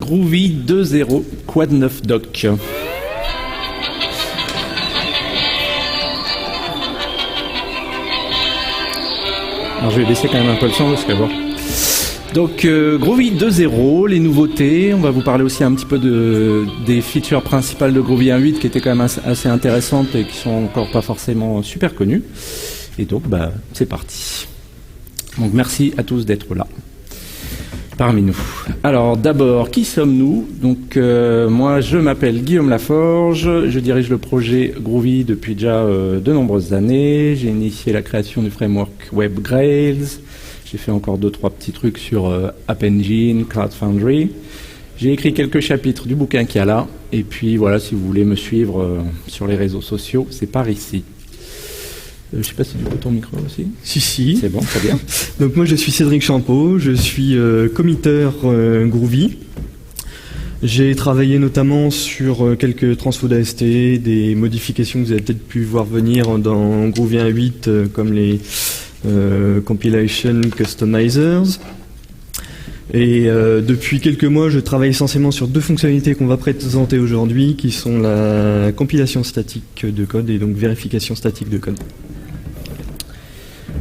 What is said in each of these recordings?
Groovy 2.0 Quad 9 Dock. Alors je vais baisser quand même un peu le son parce que bon. Donc Groovy 2.0, les nouveautés, on va vous parler aussi un petit peu des features principales de Groovy 1.8 qui étaient quand même assez intéressantes et qui sont encore pas forcément super connues. Et donc c'est parti. Donc merci à tous d'être là parmi nous. Alors d'abord, qui sommes-nous? Donc moi je m'appelle Guillaume Laforge, je dirige le projet Groovy depuis déjà de nombreuses années. J'ai initié la création du framework Web Grails. J'ai fait encore 2-3 petits trucs sur App Engine, Cloud Foundry. J'ai écrit quelques chapitres du bouquin qu'il y a là. Et puis voilà, si vous voulez me suivre sur les réseaux sociaux, c'est par ici. Je ne sais pas si tu peux ton micro aussi. Si. C'est bon, très bien. Donc moi je suis Cédric Champeau, je suis committeur Groovy. J'ai travaillé notamment sur quelques transfos d'AST, des modifications que vous avez peut-être pu voir venir dans Groovy 1.8 comme les Compilation Customizers. Et depuis quelques mois, je travaille essentiellement sur deux fonctionnalités qu'on va présenter aujourd'hui, qui sont la compilation statique de code et donc vérification statique de code.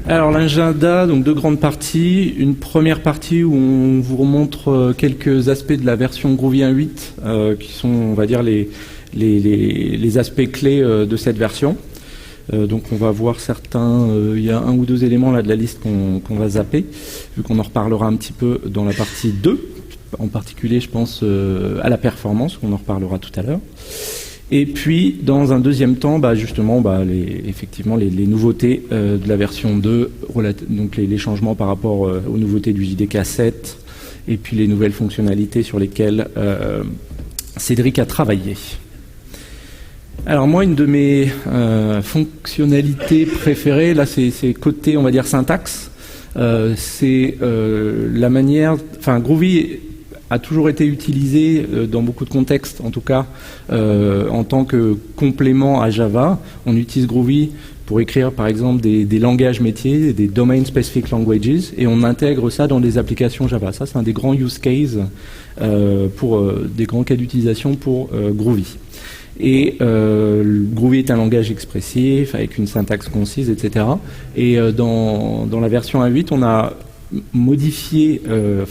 Alors l'agenda, donc deux grandes parties. Une première partie où on vous remontre quelques aspects de la version Groovy 1.8 qui sont, on va dire, les aspects clés de cette version. Donc on va voir certains, il y a un ou deux éléments là de la liste qu'on va zapper, vu qu'on en reparlera un petit peu dans la partie 2, en particulier je pense à la performance, qu'on en reparlera tout à l'heure. Et puis dans un deuxième temps, justement, effectivement les nouveautés de la version 2, donc les changements par rapport aux nouveautés du JDK 7, et puis les nouvelles fonctionnalités sur lesquelles Cédric a travaillé. Alors moi, une de mes fonctionnalités préférées, là c'est côté, on va dire, syntaxe, c'est la manière, Groovy a toujours été utilisé dans beaucoup de contextes, en tout cas en tant que complément à Java. On utilise Groovy pour écrire par exemple des langages métiers, des Domain Specific Languages, et on intègre ça dans des applications Java. Ça c'est un des grands use cases, des grands cas d'utilisation pour Groovy. Et Groovy est un langage expressif avec une syntaxe concise, etc. Et dans la version 1.8, on a modifié,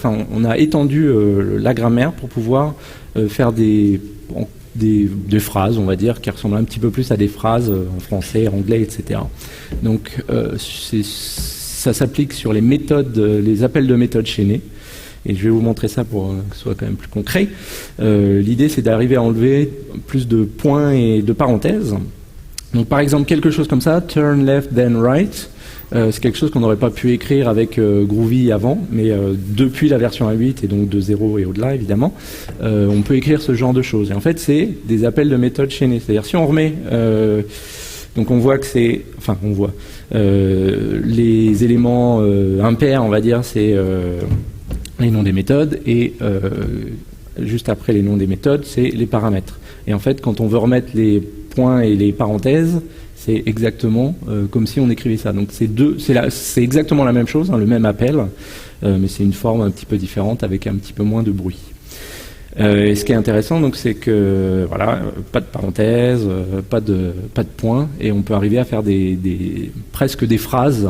on a étendu la grammaire pour pouvoir faire des phrases, on va dire, qui ressemblent un petit peu plus à des phrases en français, anglais, etc. Donc ça s'applique sur les méthodes, les appels de méthodes chaînées. Et je vais vous montrer ça pour que ce soit quand même plus concret. L'idée, c'est d'arriver à enlever plus de points et de parenthèses. Donc, par exemple, quelque chose comme ça, turn left, then right, c'est quelque chose qu'on n'aurait pas pu écrire avec Groovy avant, mais depuis la version 1.8 et donc de 0 et au-delà, évidemment, on peut écrire ce genre de choses. Et en fait, c'est des appels de méthodes chaînées. C'est-à-dire, si on remet... donc, on voit que c'est... les éléments impairs, on va dire, c'est... les noms des méthodes, et juste après les noms des méthodes, c'est les paramètres. Et en fait, quand on veut remettre les points et les parenthèses, c'est exactement comme si on écrivait ça. Donc c'est exactement la même chose, le même appel, mais c'est une forme un petit peu différente avec un petit peu moins de bruit. Et ce qui est intéressant, donc, c'est que voilà, pas de parenthèses, pas de points, et on peut arriver à faire presque des phrases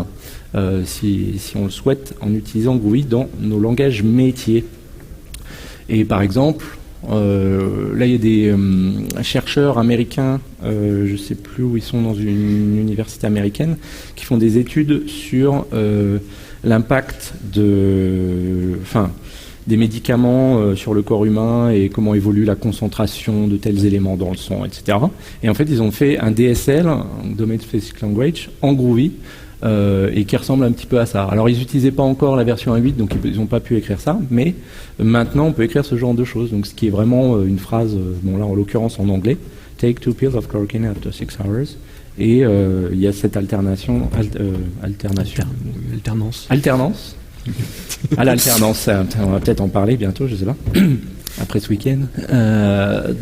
si on le souhaite, en utilisant Groovy dans nos langages métiers. Et par exemple, là il y a des chercheurs américains, je ne sais plus où ils sont, dans une université américaine, qui font des études sur l'impact des médicaments sur le corps humain et comment évolue la concentration de tels éléments dans le sang, etc. Et en fait, ils ont fait un DSL, un Domain Specific Language, en Groovy, et qui ressemble un petit peu à ça. Alors ils n'utilisaient pas encore la version 1.8, donc ils n'ont pas pu écrire ça, mais maintenant on peut écrire ce genre de choses, donc ce qui est vraiment une phrase, là en l'occurrence en anglais, take 2 pills of cocaine after 6 hours, et il y a cette alternance à l'alternance, on va peut-être en parler bientôt, je sais pas, après ce week-end.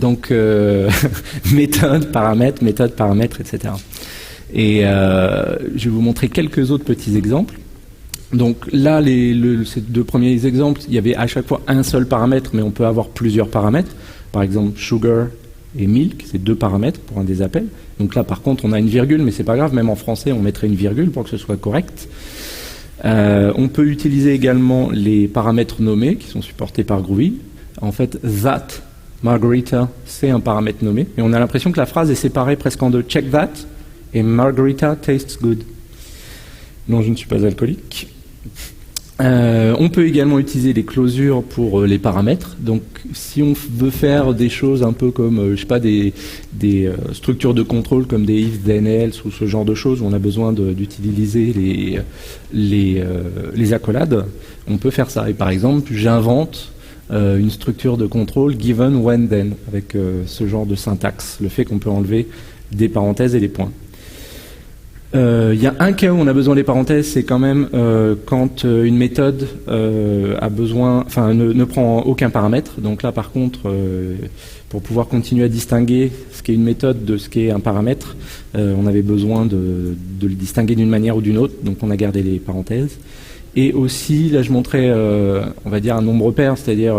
Donc méthode, paramètre, etc. Et je vais vous montrer quelques autres petits exemples. Donc là, ces deux premiers exemples, il y avait à chaque fois un seul paramètre, mais on peut avoir plusieurs paramètres. Par exemple, sugar et milk, c'est 2 paramètres pour un des appels. Donc là, par contre, on a une virgule, mais c'est pas grave, même en français, on mettrait une virgule pour que ce soit correct. On peut utiliser également les paramètres nommés qui sont supportés par Groovy. En fait, that, Margarita, c'est un paramètre nommé. Et on a l'impression que la phrase est séparée presque en deux. Check that et Margarita tastes good. Non, je ne suis pas alcoolique. On peut également utiliser les closures pour les paramètres. Donc, si on veut faire des choses un peu comme, je sais pas, des structures de contrôle comme des if, then, else ou ce genre de choses où on a besoin d'utiliser les accolades, on peut faire ça. Et par exemple, j'invente une structure de contrôle given, when, then avec ce genre de syntaxe. Le fait qu'on peut enlever des parenthèses et des points. Il y a un cas où on a besoin des parenthèses, c'est quand même quand une méthode a besoin, enfin ne prend aucun paramètre. Donc là, par contre, pour pouvoir continuer à distinguer ce qu'est une méthode de ce qu'est un paramètre, on avait besoin de le distinguer d'une manière ou d'une autre. Donc on a gardé les parenthèses. Et aussi, là, je montrais, on va dire un nombre pair, c'est-à-dire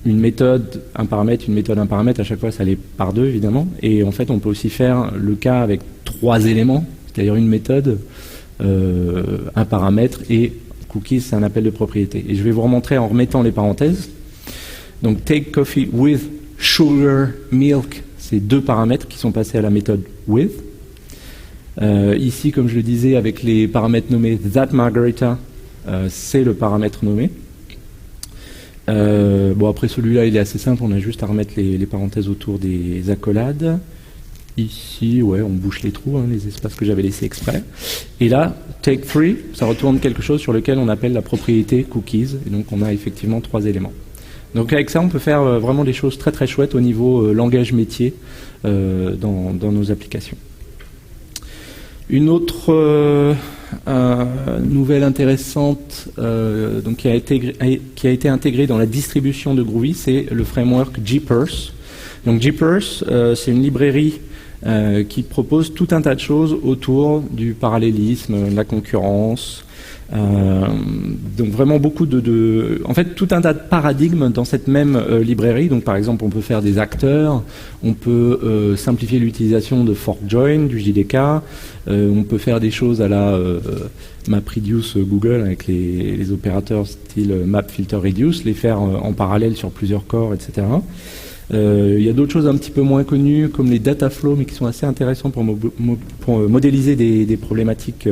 une méthode, un paramètre, une méthode, un paramètre, à chaque fois ça allait par 2 évidemment, et en fait on peut aussi faire le cas avec 3 éléments, c'est-à-dire une méthode, un paramètre et cookies, c'est un appel de propriété. Et je vais vous remontrer en remettant les parenthèses. Donc take coffee with sugar, milk, c'est 2 paramètres qui sont passés à la méthode with. Ici, comme je le disais, avec les paramètres nommés that Margarita, c'est le paramètre nommé. Bon, après celui-là il est assez simple, on a juste à remettre les parenthèses autour des accolades. Ici, ouais, on bouche les trous, hein, les espaces que j'avais laissés exprès. Et là, take 3, ça retourne quelque chose sur lequel on appelle la propriété cookies, et donc on a effectivement 3 éléments. Donc avec ça, on peut faire vraiment des choses très très chouettes au niveau langage métier dans nos applications. Une autre nouvelle intéressante donc qui a été intégrée dans la distribution de Groovy, c'est le framework Jeepers. Donc Jeepers, c'est une librairie qui propose tout un tas de choses autour du parallélisme, de la concurrence. Donc vraiment beaucoup en fait tout un tas de paradigmes dans cette même librairie. Donc par exemple on peut faire des acteurs, on peut simplifier l'utilisation de fork join, du JDK, on peut faire des choses à la MapReduce Google avec les opérateurs style map, filter, reduce, les faire en parallèle sur plusieurs corps, etc. Il y a d'autres choses un petit peu moins connues comme les data flows mais qui sont assez intéressants pour modéliser des problématiques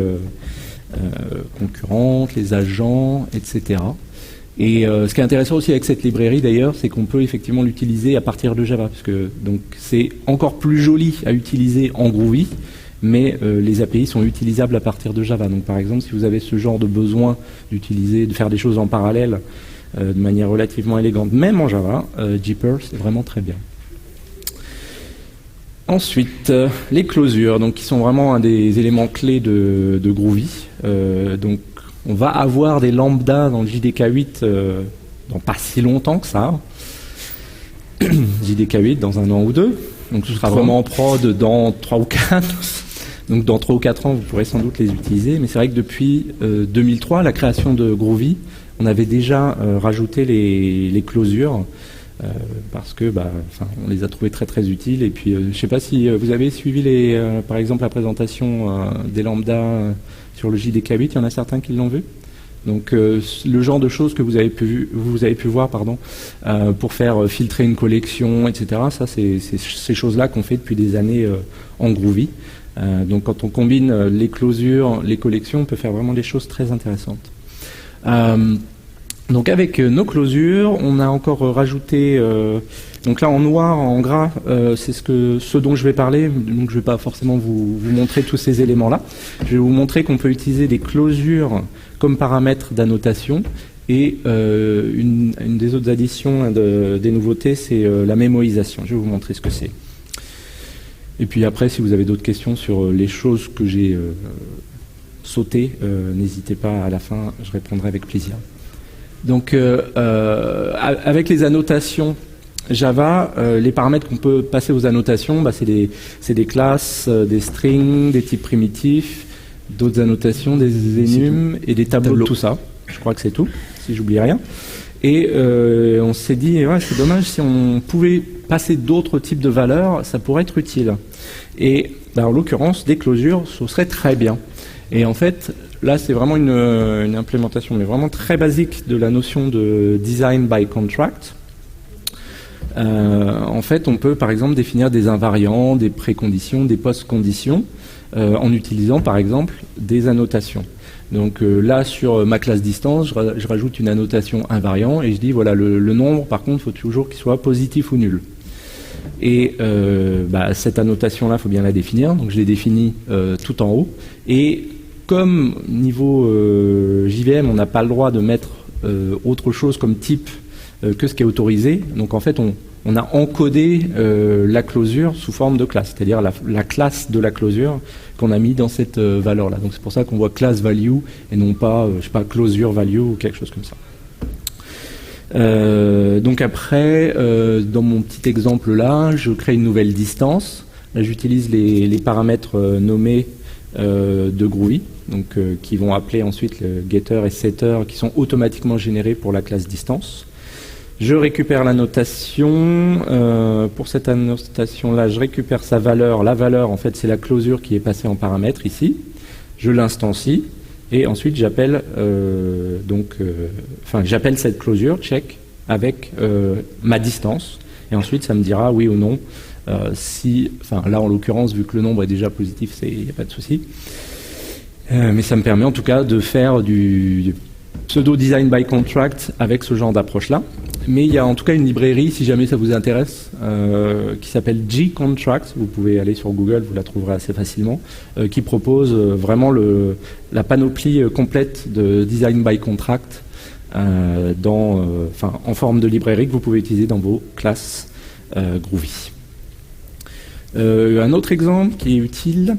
concurrentes, les agents, etc. Et ce qui est intéressant aussi avec cette librairie d'ailleurs, c'est qu'on peut effectivement l'utiliser à partir de Java, parce que donc c'est encore plus joli à utiliser en Groovy, mais les API sont utilisables à partir de Java. Donc par exemple, si vous avez ce genre de besoin de faire des choses en parallèle de manière relativement élégante, même en Java, Jeepers c'est vraiment très bien. Ensuite, les closures, donc qui sont vraiment un des éléments clés de Groovy. Donc, on va avoir des lambdas dans le JDK 8 dans pas si longtemps que ça. JDK 8 dans 1 an ou 2. Donc, ce sera vraiment en prod dans 3 ou 4. Donc, dans 3 ou 4 ans, vous pourrez sans doute les utiliser. Mais c'est vrai que depuis 2003, la création de Groovy, on avait déjà rajouté les closures. Parce que on les a trouvés très très utiles. Et puis je ne sais pas si vous avez suivi par exemple la présentation des lambdas sur le JDK 8, il y en a certains qui l'ont vu. Donc le genre de choses que vous avez pu voir pour faire filtrer une collection, etc. Ça c'est ces choses-là qu'on fait depuis des années en Groovy. Donc quand on combine les closures, les collections, on peut faire vraiment des choses très intéressantes. Donc avec nos closures, on a encore rajouté, donc là en noir, en gras, c'est ce dont je vais parler, donc je ne vais pas forcément vous montrer tous ces éléments-là. Je vais vous montrer qu'on peut utiliser des closures comme paramètres d'annotation, et une des autres additions des nouveautés, c'est la mémorisation. Je vais vous montrer ce que c'est. Et puis après, si vous avez d'autres questions sur les choses que j'ai sautées, n'hésitez pas, à la fin, je répondrai avec plaisir. Donc, avec les annotations Java, les paramètres qu'on peut passer aux annotations, c'est des classes, des strings, des types primitifs, D'autres annotations, des enums et des tableaux de tout ça. Je crois que c'est tout, si j'oublie rien. Et on s'est dit, ouais, c'est dommage, si on pouvait passer d'autres types de valeurs, ça pourrait être utile. Et en l'occurrence, des closures, ce serait très bien. Et en fait, là, c'est vraiment une implémentation, mais vraiment très basique de la notion de design by contract. En fait, on peut, par exemple, définir des invariants, des préconditions, des post-conditions, en utilisant, par exemple, des annotations. Donc là, sur ma classe distance, je rajoute une annotation invariant et je dis, voilà, le nombre, par contre, il faut toujours qu'il soit positif ou nul. Et cette annotation-là, il faut bien la définir. Donc je l'ai définie tout en haut. Et comme niveau JVM, on n'a pas le droit de mettre autre chose comme type que ce qui est autorisé, donc en fait, on a encodé la closure sous forme de classe, c'est-à-dire la classe de la closure qu'on a mis dans cette valeur-là. Donc c'est pour ça qu'on voit class value et non pas, je sais pas, closure value ou quelque chose comme ça. Donc après, dans mon petit exemple là, je crée une nouvelle distance. Là, j'utilise les paramètres nommés de Groovy, donc qui vont appeler ensuite le getter et setter, qui sont automatiquement générés pour la classe distance. Je récupère la notation. Pour cette annotation-là, je récupère sa valeur. La valeur, en fait, c'est la closure qui est passée en paramètre ici. Je l'instancie et ensuite j'appelle j'appelle cette closure check avec ma distance. Et ensuite, ça me dira oui ou non. Là, en l'occurrence, vu que le nombre est déjà positif, il n'y a pas de souci. Mais ça me permet en tout cas de faire du pseudo design by contract avec ce genre d'approche-là. Mais il y a en tout cas une librairie, si jamais ça vous intéresse, qui s'appelle G-Contract. Vous pouvez aller sur Google, vous la trouverez assez facilement, qui propose vraiment la panoplie complète de design by contract en forme de librairie que vous pouvez utiliser dans vos classes Groovy. Un autre exemple qui est utile,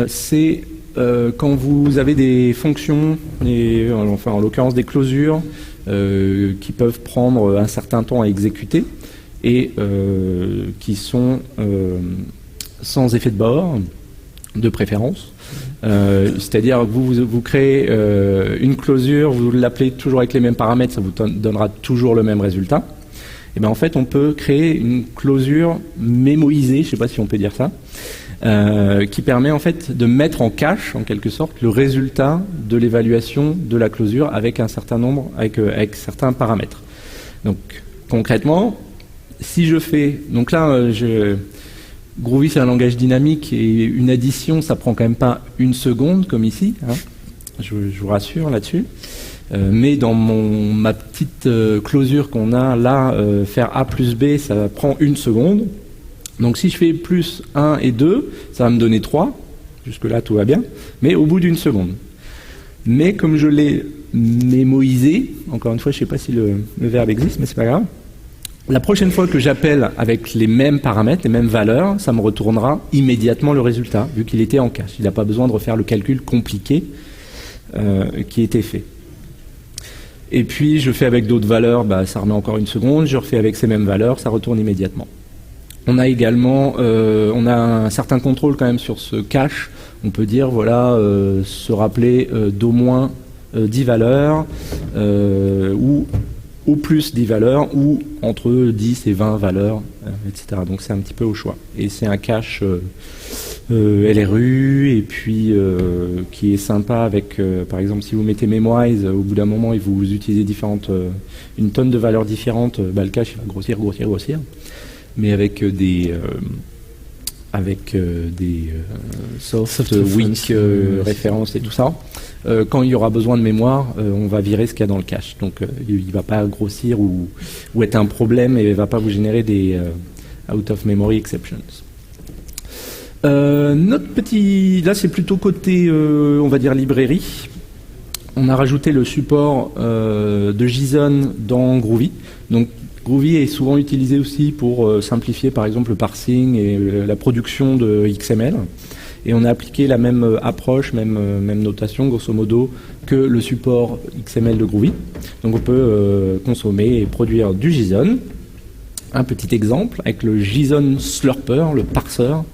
c'est quand vous avez des fonctions, en l'occurrence des closures, qui peuvent prendre un certain temps à exécuter et qui sont sans effet de bord, de préférence. C'est-à-dire que vous créez une closure, vous l'appelez toujours avec les mêmes paramètres, ça vous donnera toujours le même résultat. Et bien en fait, on peut créer une closure mémoisée, je ne sais pas si on peut dire ça, qui permet en fait de mettre en cache, en quelque sorte, le résultat de l'évaluation de la closure avec un certain nombre, avec certains paramètres. Donc concrètement, si je fais, donc là, Groovy c'est un langage dynamique et une addition, ça prend quand même pas une seconde comme ici, hein, je vous rassure là-dessus. Mais dans ma petite closure qu'on a là, faire A plus B, ça prend une seconde. Donc si je fais plus 1 et 2, ça va me donner 3. Jusque-là, tout va bien. Mais au bout d'une seconde. Mais comme je l'ai mémoisé, encore une fois, je ne sais pas si le verbe existe, mais c'est pas grave. La prochaine fois que j'appelle avec les mêmes paramètres, les mêmes valeurs, ça me retournera immédiatement le résultat, vu qu'il était en cache. Il n'a pas besoin de refaire le calcul compliqué qui était fait. Et puis je fais avec d'autres valeurs, ça remet encore une seconde. Je refais avec ces mêmes valeurs, ça retourne immédiatement. On a également un certain contrôle quand même sur ce cache. On peut dire, voilà, se rappeler d'au moins 10 valeurs, ou au plus 10 valeurs, ou entre 10 et 20 valeurs, etc. Donc c'est un petit peu au choix. Et c'est un cache LRU, et puis qui est sympa avec, par exemple, si vous mettez Memwise, au bout d'un moment, et vous utilisez une tonne de valeurs différentes, le cache il va grossir. Mais avec des soft, weak références et tout ça. Quand il y aura besoin de mémoire, on va virer ce qu'il y a dans le cache. Donc il ne va pas grossir ou être un problème et il ne va pas vous générer des out of memory exceptions. Notre petit... Là, c'est plutôt côté, on va dire, librairie. On a rajouté le support de JSON dans Groovy. Donc Groovy est souvent utilisé aussi pour simplifier par exemple le parsing et la production de XML. Et on a appliqué la même approche, même notation grosso modo que le support XML de Groovy. Donc on peut consommer et produire du JSON. Un petit exemple avec le JSON Slurper, le parseur,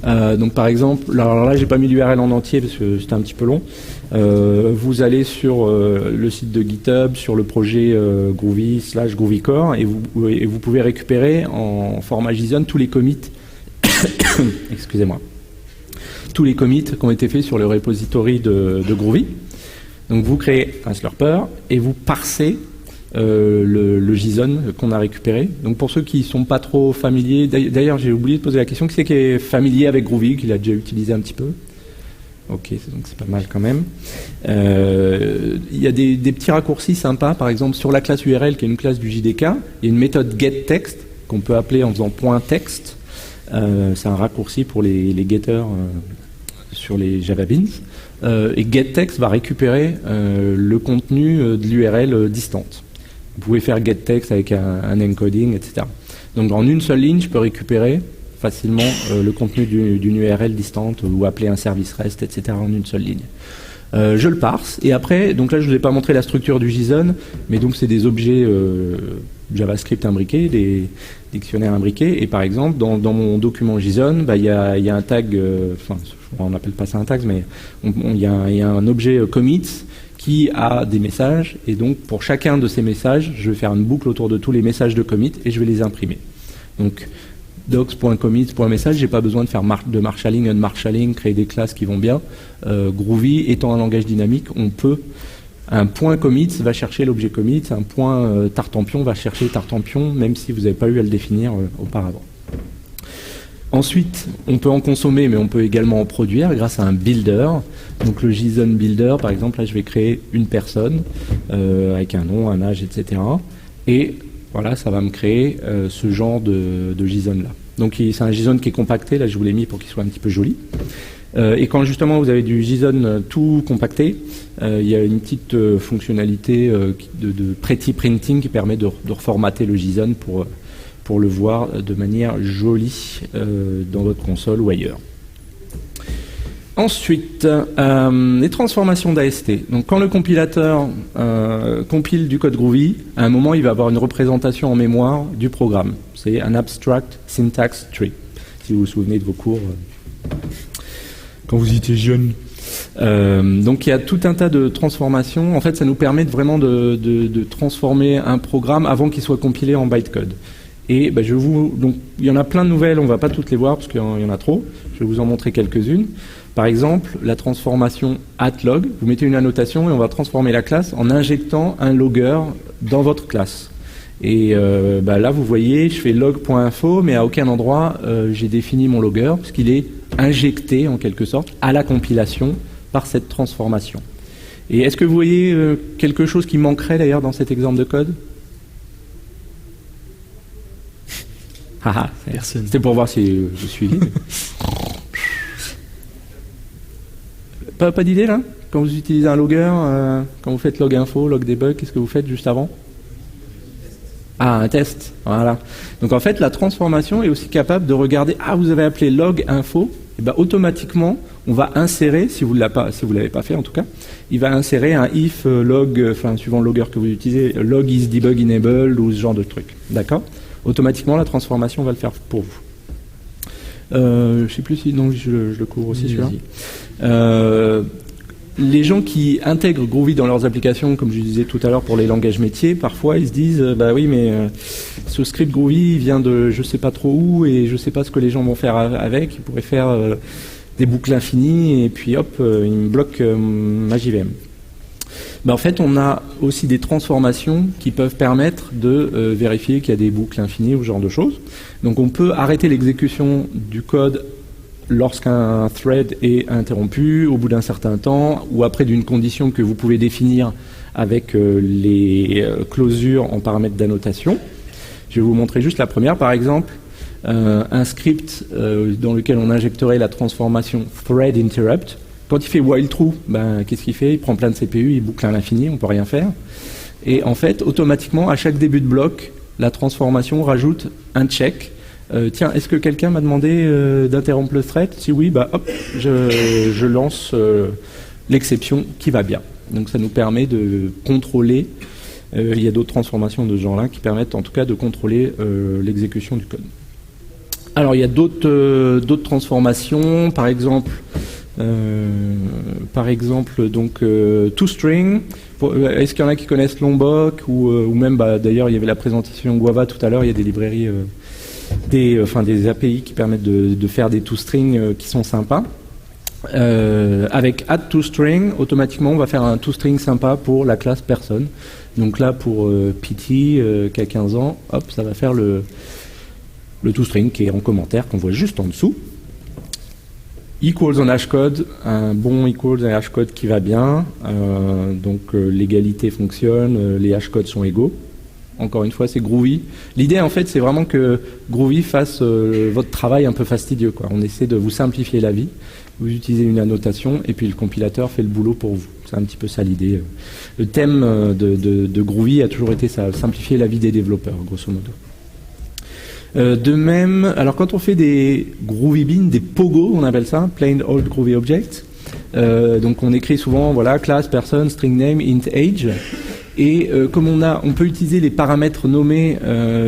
Donc par exemple, alors là j'ai pas mis l'URL en entier parce que c'était un petit peu long. Vous allez sur le site de GitHub, sur le projet Groovy/GroovyCore et vous pouvez récupérer en format JSON tous les commits. Excusez-moi. Tous les commits qui ont été faits sur le repository de Groovy. Donc vous créez un slurper et vous parsez le JSON qu'on a récupéré. Donc pour ceux qui ne sont pas trop familiers, d'ailleurs j'ai oublié de poser la question, qui c'est qui est familier avec Groovy, qui l'a déjà utilisé un petit peu? Ok, donc c'est pas mal quand même. Il y a des petits raccourcis sympas, par exemple sur la classe URL qui est une classe du JDK, il y a une méthode getText qu'on peut appeler en faisant .text. C'est un raccourci pour les getters sur les Java Beans. Et getText va récupérer le contenu de l'URL distante. Vous pouvez faire getText avec un encoding, etc. Donc en une seule ligne, je peux récupérer facilement le contenu d'une URL distante ou appeler un service REST, etc. en une seule ligne. Je le parse et après, donc là je ne vous ai pas montré la structure du JSON, mais donc c'est des objets JavaScript imbriqués, des dictionnaires imbriqués, et par exemple dans mon document JSON, il y a un tag, on n'appelle pas ça un tag, mais il y a un objet commits qui a des messages, et donc pour chacun de ces messages, je vais faire une boucle autour de tous les messages de commit et je vais les imprimer. Donc docs.commits.message, j'ai pas besoin de faire de marshalling, unmarshalling, créer des classes qui vont bien. Groovy étant un langage dynamique, un point commits va chercher l'objet commit, un point tartempion va chercher tartempion, même si vous n'avez pas eu à le définir auparavant. Ensuite, on peut en consommer, mais on peut également en produire grâce à un builder. Donc le JSON builder, par exemple, là je vais créer une personne avec un nom, un âge, etc. Et voilà, ça va me créer ce genre de JSON là. Donc c'est un JSON qui est compacté, là je vous l'ai mis pour qu'il soit un petit peu joli. Et quand justement vous avez du JSON tout compacté, il y a une petite fonctionnalité de pretty printing qui permet de reformater le JSON pour le voir de manière jolie dans votre console ou ailleurs. Ensuite, les transformations d'AST. Donc quand le compilateur compile du code Groovy, à un moment il va avoir une représentation en mémoire du programme. C'est un abstract syntax tree, si vous vous souvenez de vos cours quand vous étiez jeune. Donc il y a tout un tas de transformations. En fait, ça nous permet vraiment de transformer un programme avant qu'il soit compilé en bytecode. Et donc il y en a plein de nouvelles, on ne va pas toutes les voir parce qu'il y en a trop. Je vais vous en montrer quelques-unes. Par exemple, la transformation @log. Vous mettez une annotation et on va transformer la classe en injectant un logger dans votre classe. Et là, vous voyez, je fais log.info, mais à aucun endroit j'ai défini mon logger parce qu'il est injecté en quelque sorte à la compilation par cette transformation. Et est-ce que vous voyez quelque chose qui manquerait d'ailleurs dans cet exemple de code? Personne. C'était pour voir si je suivais. Pas d'idée là? Quand vous utilisez un logger, quand vous faites log info, log debug, qu'est-ce que vous faites juste avant? Ah, un test, voilà. Donc en fait, la transformation est aussi capable de regarder, vous avez appelé log info, et automatiquement, on va insérer, si vous l'avez pas fait en tout cas, il va insérer un if log, suivant le logger que vous utilisez, log is debug enabled ou ce genre de truc, d'accord? Automatiquement, la transformation va le faire pour vous. Je sais plus si je le couvre aussi celui-là. Les gens qui intègrent Groovy dans leurs applications, comme je disais tout à l'heure pour les langages métiers, parfois ils se disent oui mais ce script Groovy vient de je sais pas trop où et je sais pas ce que les gens vont faire avec. Ils pourraient faire des boucles infinies et puis hop, ils me bloquent ma JVM. En fait, on a aussi des transformations qui peuvent permettre de vérifier qu'il y a des boucles infinies ou ce genre de choses. Donc on peut arrêter l'exécution du code lorsqu'un thread est interrompu, au bout d'un certain temps, ou après d'une condition que vous pouvez définir avec les clausures en paramètres d'annotation. Je vais vous montrer juste la première, par exemple, un script dans lequel on injecterait la transformation thread interrupt. Quand il fait while true, qu'est-ce qu'il fait? Il prend plein de CPU, il boucle à l'infini, on ne peut rien faire. Et en fait, automatiquement, à chaque début de bloc, la transformation rajoute un check. Tiens, est-ce que quelqu'un m'a demandé d'interrompre le thread? Si oui, hop, je lance l'exception qui va bien. Donc ça nous permet de contrôler, il y a d'autres transformations de ce genre-là qui permettent en tout cas de contrôler l'exécution du code. Alors il y a d'autres transformations, par exemple donc toString. Est-ce qu'il y en a qui connaissent Lombok ou même d'ailleurs il y avait la présentation Guava tout à l'heure, il y a des librairies, des API qui permettent de faire des toString qui sont sympas. Avec add toString, automatiquement on va faire un toString sympa pour la classe personne. Donc là pour PT qui a 15 ans, hop, ça va faire le toString qui est en commentaire qu'on voit juste en dessous. Equals en hashcode, un bon equals en hashcode qui va bien, donc l'égalité fonctionne, les hashcodes sont égaux. Encore une fois, c'est Groovy. L'idée, en fait, c'est vraiment que Groovy fasse votre travail un peu fastidieux, quoi. On essaie de vous simplifier la vie. Vous utilisez une annotation et puis le compilateur fait le boulot pour vous. C'est un petit peu ça l'idée. Le thème de Groovy a toujours été ça, simplifier la vie des développeurs, grosso modo. De même, alors quand on fait des Groovy Beans, des POGO, on appelle ça, Plain Old Groovy Object. Donc on écrit souvent, voilà, class, person, string name, int age. Et comme on peut utiliser les paramètres nommés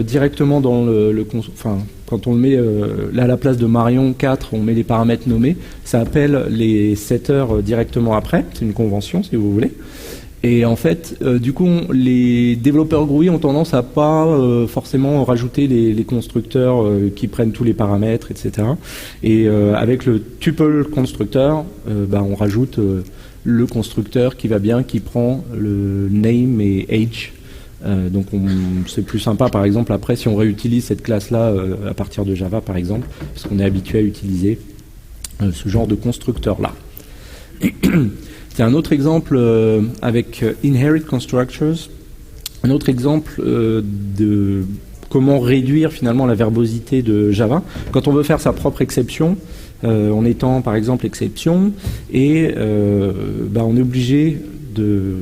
directement dans quand on le met là à la place de Marion 4, on met les paramètres nommés, ça appelle les setters directement après, c'est une convention si vous voulez. Et en fait, du coup, les développeurs Groovy ont tendance à pas forcément rajouter les constructeurs qui prennent tous les paramètres, etc. Et avec le tuple constructeur, on rajoute le constructeur qui va bien, qui prend le name et age. Donc c'est plus sympa, par exemple, après, si on réutilise cette classe-là à partir de Java, par exemple, parce qu'on est habitué à utiliser ce genre de constructeur-là. C'est un autre exemple avec Inherit Constructors, un autre exemple de comment réduire finalement la verbosité de Java. Quand on veut faire sa propre exception, on étend par exemple exception et on est obligé de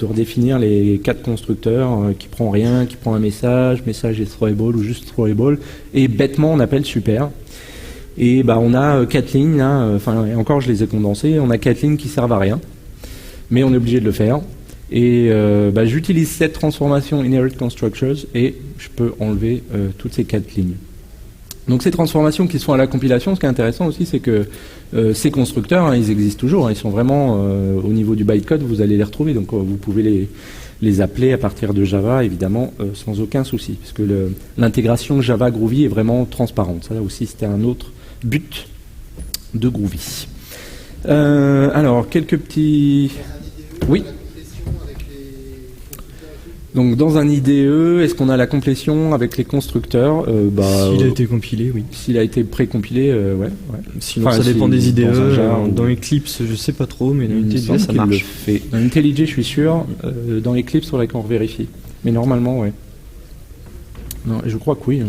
redéfinir les 4 constructeurs qui prend rien, qui prend un message est throwable ou juste throwable, et bêtement on appelle super. Et on a 4 lignes, là, et encore je les ai condensées, on a 4 lignes qui servent à rien, mais on est obligé de le faire. Et j'utilise cette transformation Inherit Constructors et je peux enlever toutes ces 4 lignes. Donc ces transformations qui sont à la compilation, ce qui est intéressant aussi, c'est que ces constructeurs, ils existent toujours, ils sont vraiment au niveau du bytecode, vous allez les retrouver, donc vous pouvez les appeler à partir de Java, évidemment, sans aucun souci, parce que l'intégration Java Groovy est vraiment transparente. Ça là aussi, c'était un autre but de Groovy. Alors, quelques petits... Oui. Donc dans un IDE, est-ce qu'on a la complétion avec les constructeurs S'il a été compilé, oui. S'il a été précompilé, ouais. Sinon ça dépend des IDE. Dans Eclipse, je sais pas trop, mais dans IntelliJ ça marche. Dans IntelliJ, je suis sûr. Dans Eclipse, il faudrait qu'on vérifie. Mais normalement, ouais. Non, je crois que oui.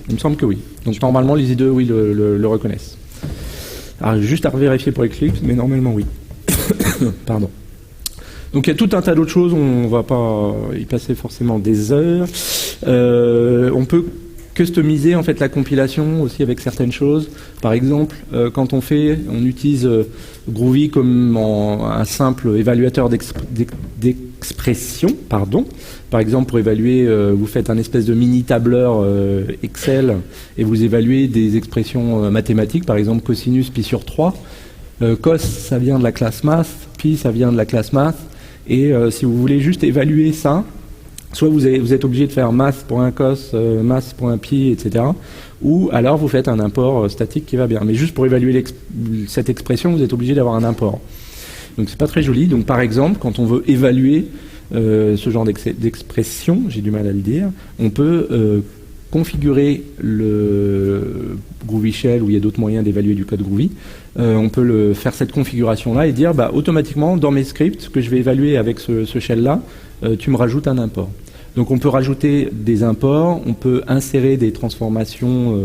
Il me semble que oui. Donc normalement, les IDE, oui, le reconnaissent. Alors juste à revérifier pour Eclipse, mais normalement, oui. Pardon. Donc il y a tout un tas d'autres choses, on ne va pas y passer forcément des heures. On peut customiser en fait la compilation aussi avec certaines choses. Par exemple, quand on utilise Groovy comme un simple évaluateur d'expression, pardon. Par exemple, pour évaluer, vous faites un espèce de mini tableur Excel et vous évaluez des expressions mathématiques, par exemple cosinus pi sur 3. Cos, ça vient de la classe math, pi, ça vient de la classe math. Et si vous voulez juste évaluer ça, soit vous êtes obligé de faire math.cos, math.pi, etc. Ou alors vous faites un import statique qui va bien. Mais juste pour évaluer cette expression, vous êtes obligé d'avoir un import. Donc c'est pas très joli. Donc par exemple, quand on veut évaluer ce genre d'expression, j'ai du mal à le dire, on peut configurer le Groovy Shell, où il y a d'autres moyens d'évaluer du code Groovy. On peut faire cette configuration-là et dire automatiquement dans mes scripts que je vais évaluer avec ce shell-là, tu me rajoutes un import. Donc on peut rajouter des imports, on peut insérer des transformations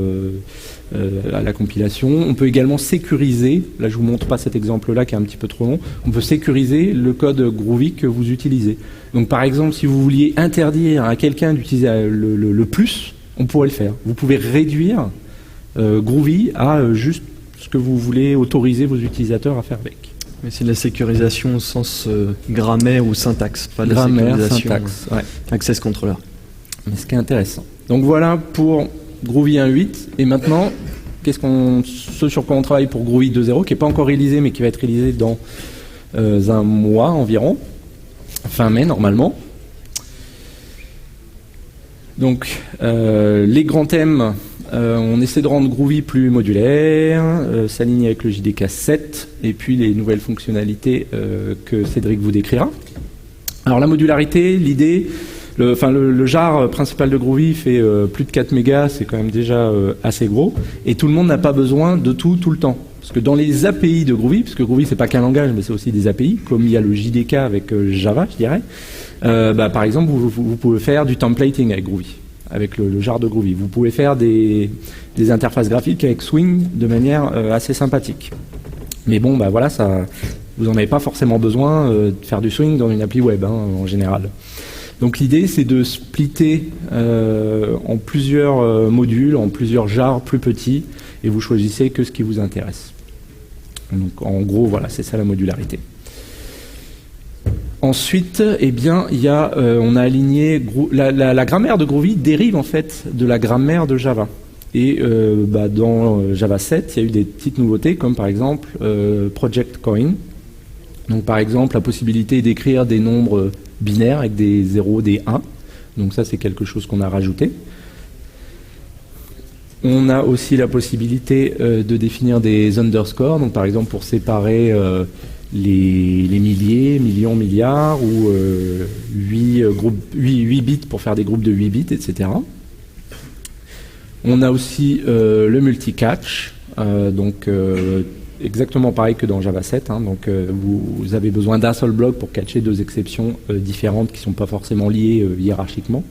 à la compilation, on peut également sécuriser, là je vous montre pas cet exemple-là qui est un petit peu trop long, on peut sécuriser le code Groovy que vous utilisez. Donc par exemple, si vous vouliez interdire à quelqu'un d'utiliser le plus, on pourrait le faire. Vous pouvez réduire Groovy à juste ce que vous voulez autoriser vos utilisateurs à faire avec. Mais c'est de la sécurisation au sens grammaire ou syntaxe, pas de la grammaire, sécurisation syntaxe, ouais. Access controller. Mais ce qui est intéressant. Donc voilà pour Groovy 1.8, et maintenant, ce sur quoi on travaille pour Groovy 2.0, qui n'est pas encore réalisé, mais qui va être réalisé dans un mois environ, fin mai normalement. Donc, les grands thèmes, on essaie de rendre Groovy plus modulaire, s'aligner avec le JDK 7, et puis les nouvelles fonctionnalités que Cédric vous décrira. Alors la modularité, l'idée, le jar principal de Groovy fait plus de 4 mégas, c'est quand même déjà assez gros, et tout le monde n'a pas besoin de tout le temps. Parce que dans les API de Groovy, parce que Groovy c'est pas qu'un langage, mais c'est aussi des API, comme il y a le JDK avec Java, je dirais, par exemple, vous pouvez faire du templating avec Groovy, avec le jar de Groovy. Vous pouvez faire des interfaces graphiques avec Swing de manière assez sympathique. Mais bon, voilà, vous n'en avez pas forcément besoin de faire du Swing dans une appli web, en général. Donc l'idée, c'est de splitter en plusieurs modules, en plusieurs jars plus petits, et vous choisissez que ce qui vous intéresse. Donc en gros, voilà, c'est ça la modularité. Ensuite, on a aligné la grammaire de Groovy dérive en fait de la grammaire de Java. Et dans Java 7, il y a eu des petites nouveautés, comme par exemple Project Coin. Donc par exemple, la possibilité d'écrire des nombres binaires avec des 0, des 1. Donc ça, c'est quelque chose qu'on a rajouté. On a aussi la possibilité de définir des underscores, donc par exemple pour séparer les milliers, millions, milliards, ou 8 bits pour faire des groupes de 8 bits, etc. On a aussi le multicatch, exactement pareil que dans Java 7. Vous avez besoin d'un seul bloc pour catcher deux exceptions différentes qui ne sont pas forcément liées hiérarchiquement.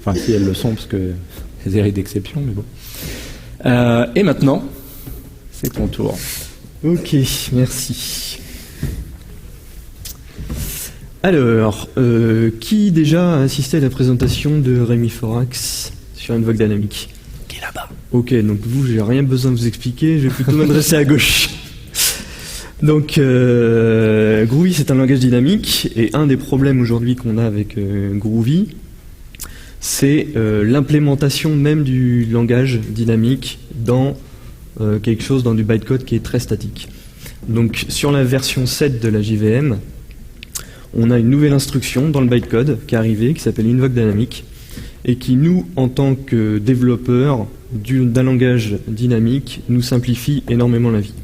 Enfin, si elles le sont, parce que c'est des séries d'exceptions, mais bon. Et maintenant, c'est ton tour. Ok, merci. Alors, qui déjà a assisté à la présentation de Rémi Forax sur Invoke Dynamic? Qui est là-bas. Ok, donc vous, j'ai rien besoin de vous expliquer, je vais plutôt m'adresser à gauche. Donc, Groovy, c'est un langage dynamique, et un des problèmes aujourd'hui qu'on a avec Groovy, c'est l'implémentation même du langage dynamique dans quelque chose, dans du bytecode qui est très statique. Donc, sur la version 7 de la JVM, on a une nouvelle instruction dans le bytecode qui est arrivée, qui s'appelle Invoke Dynamic, et qui, nous, en tant que développeurs d'un langage dynamique, nous simplifie énormément la vie.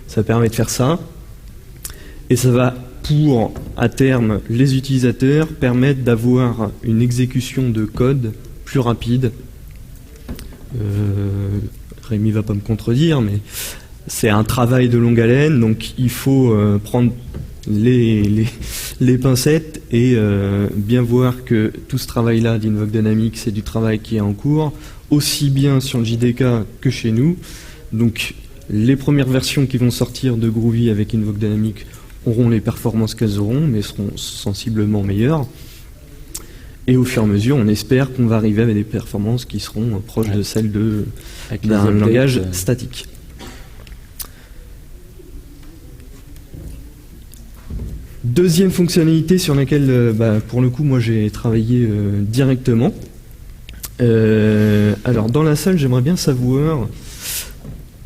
Ça permet de faire ça, et ça va, pour, à terme, les utilisateurs, permettre d'avoir une exécution de code plus rapide. Rémi va pas me contredire, mais c'est un travail de longue haleine, donc il faut prendre les pincettes et bien voir que tout ce travail-là d'Invoke Dynamic, c'est du travail qui est en cours, aussi bien sur le JDK que chez nous. Donc les premières versions qui vont sortir de Groovy avec Invoke Dynamic auront les performances qu'elles auront, mais seront sensiblement meilleures. Et au fur et à mesure, on espère qu'on va arriver avec des performances qui seront proches de celles d'un langage statique. Deuxième fonctionnalité sur laquelle, pour le coup, moi j'ai travaillé directement. Alors, dans la salle, j'aimerais bien savoir,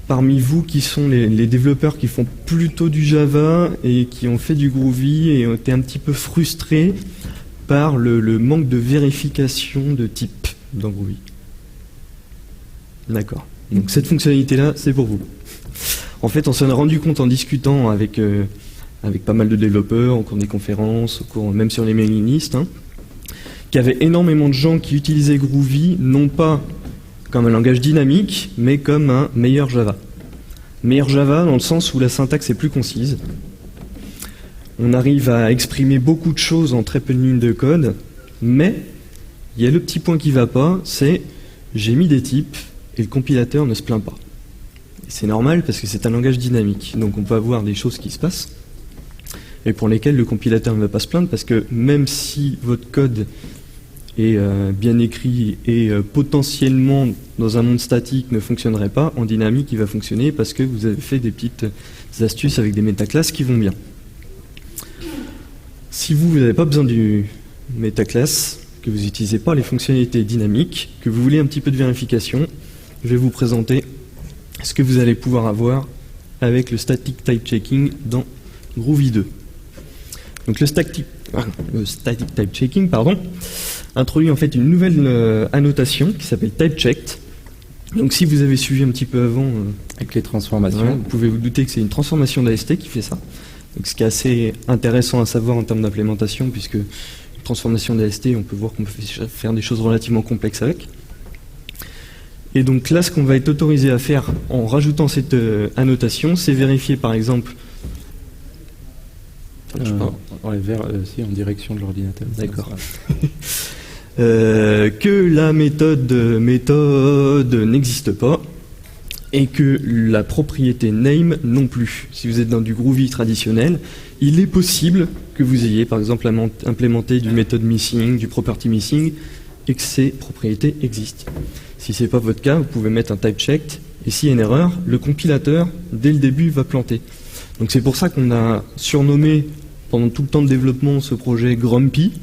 parmi vous qui sont les développeurs qui font plutôt du Java et qui ont fait du Groovy et ont été un petit peu frustrés par le manque de vérification de type dans Groovy. D'accord. Donc cette fonctionnalité-là, c'est pour vous. En fait, on s'en est rendu compte en discutant avec pas mal de développeurs, au cours des conférences, même sur les mailing lists, qu'il y avait énormément de gens qui utilisaient Groovy, non pas comme un langage dynamique, mais comme un meilleur Java. Meilleur Java dans le sens où la syntaxe est plus concise. On arrive à exprimer beaucoup de choses en très peu de lignes de code, mais il y a le petit point qui ne va pas, c'est j'ai mis des types et le compilateur ne se plaint pas. C'est normal parce que c'est un langage dynamique, donc on peut avoir des choses qui se passent et pour lesquelles le compilateur ne va pas se plaindre parce que même si votre code est bien écrit et potentiellement dans un monde statique ne fonctionnerait pas, en dynamique il va fonctionner parce que vous avez fait des petites astuces avec des métaclasses qui vont bien. Si vous n'avez pas besoin du métaclass, que vous n'utilisez pas les fonctionnalités dynamiques, que vous voulez un petit peu de vérification, je vais vous présenter ce que vous allez pouvoir avoir avec le Static Type Checking dans Groovy 2. Donc le Static Type Checking, introduit en fait une nouvelle annotation qui s'appelle TypeChecked. Donc si vous avez suivi un petit peu avant avec les transformations, vous pouvez vous douter que c'est une transformation d'AST qui fait ça. Donc, ce qui est assez intéressant à savoir en termes d'implémentation, puisque une transformation d'AST, on peut voir qu'on peut faire des choses relativement complexes avec. Et donc là, ce qu'on va être autorisé à faire en rajoutant cette annotation, c'est vérifier par exemple... en direction de l'ordinateur. D'accord. Que la méthode n'existe pas et que la propriété name non plus. Si vous êtes dans du Groovy traditionnel, il est possible que vous ayez par exemple implémenté du méthode missing, du property missing et que ces propriétés existent. Si ce n'est pas votre cas, vous pouvez mettre un type checked et s'il y a une erreur, le compilateur dès le début va planter. Donc c'est pour ça qu'on a surnommé pendant tout le temps de développement ce projet Grumpy.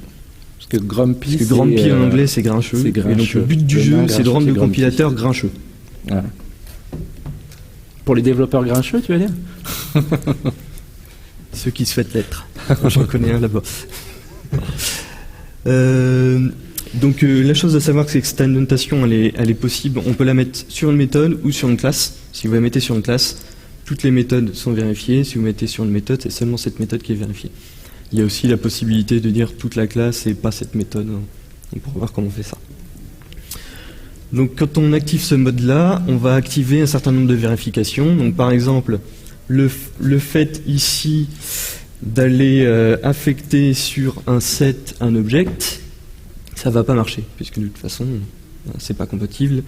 Parce que Grumpy en anglais c'est grincheux. Et donc le but du jeu c'est de rendre le compilateur grincheux. Voilà. Pour les développeurs grincheux, tu vas dire? Ceux qui souhaitent l'être. J'en connais un là-bas. Donc la chose à savoir c'est que cette annotation elle est possible, on peut la mettre sur une méthode ou sur une classe. Si vous la mettez sur une classe, toutes les méthodes sont vérifiées. Si vous mettez sur une méthode, c'est seulement cette méthode qui est vérifiée. Il y a aussi la possibilité de dire toute la classe et pas cette méthode. On pourra voir comment on fait ça. Donc quand on active ce mode-là, on va activer un certain nombre de vérifications. Donc par exemple, le fait ici d'aller affecter sur un set un object, ça va pas marcher, puisque de toute façon, c'est pas compatible